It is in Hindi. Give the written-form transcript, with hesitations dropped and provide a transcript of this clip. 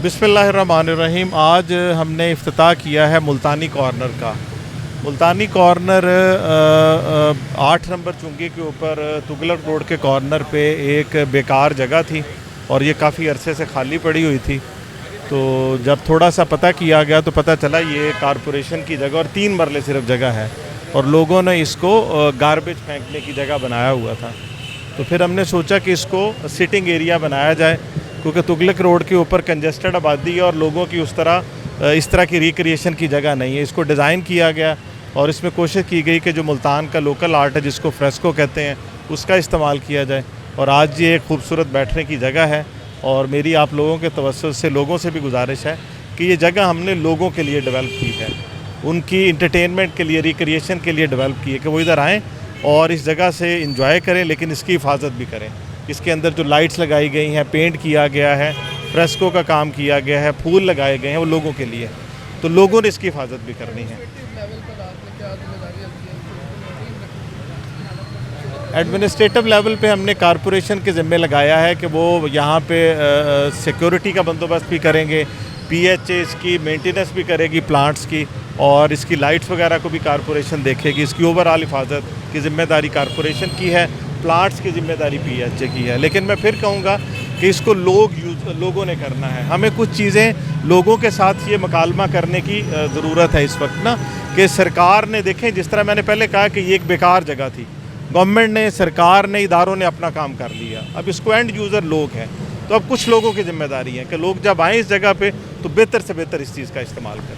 बिस्मिल्लाहिर्रहमानिर्रहीम। आज हमने इफ्तिताह किया है मुल्तानी कॉर्नर का। मुल्तानी कॉर्नर 8 नंबर चुंगी के ऊपर तुगलक रोड के कॉर्नर पे एक बेकार जगह थी और ये काफ़ी अरसे से खाली पड़ी हुई थी। तो जब थोड़ा सा पता किया गया तो पता चला ये कारपोरेशन की जगह और 3 मरले सिर्फ जगह है और लोगों ने इसको गार्बेज फेंकने की जगह बनाया हुआ था। तो फिर हमने सोचा कि इसको सिटिंग एरिया बनाया जाए, क्योंकि तुगलक रोड के ऊपर कंजेस्टेड आबादी है और लोगों की इस तरह की रिक्रिएशन की जगह नहीं है। इसको डिज़ाइन किया गया और इसमें कोशिश की गई कि जो मुल्तान का लोकल आर्ट है, जिसको फ्रेस्को कहते हैं, उसका इस्तेमाल किया जाए। और आज ये एक खूबसूरत बैठने की जगह है और मेरी आप लोगों के तवज्जुह से लोगों से भी गुजारिश है कि ये जगह हमने लोगों के लिए डेवलप की है, उनकी इंटरटेनमेंट के लिए, रिक्रिएशन के लिए डेवलप की है कि वो इधर आएँ और इस जगह से इंजॉय करें, लेकिन इसकी हिफाजत भी करें। इसके अंदर जो लाइट्स लगाई गई हैं, पेंट किया गया है, फ्रेस्को का काम किया गया है, फूल लगाए गए हैं, वो लोगों के लिए, तो लोगों ने इसकी हिफाजत भी करनी है। एडमिनिस्ट्रेटिव लेवल पे हमने कारपोरेशन के ज़िम्मे लगाया है कि वो यहाँ पे सिक्योरिटी का बंदोबस्त भी करेंगे, पीएचए इसकी मेंटेनेंस भी करेगी प्लांट्स की, और इसकी लाइट्स वगैरह को भी कारपोरेशन देखेगी। इसकी ओवरऑल हिफाजत की ज़िम्मेदारी कारपोरेशन की है, प्लांट्स की ज़िम्मेदारी पीएचए की है। लेकिन मैं फिर कहूँगा कि इसको लोगों ने करना है। हमें कुछ चीज़ें लोगों के साथ ये मकालमा करने की ज़रूरत है इस वक्त ना, कि सरकार ने, देखें जिस तरह मैंने पहले कहा कि ये एक बेकार जगह थी, गवर्नमेंट ने, सरकार ने, इदारों ने अपना काम कर लिया, अब इसको एंड यूज़र लोग हैं। तो अब कुछ लोगों की ज़िम्मेदारी है कि लोग जब आएँ इस जगह पे तो बेहतर से बेहतर इस चीज़ का इस्तेमाल करें।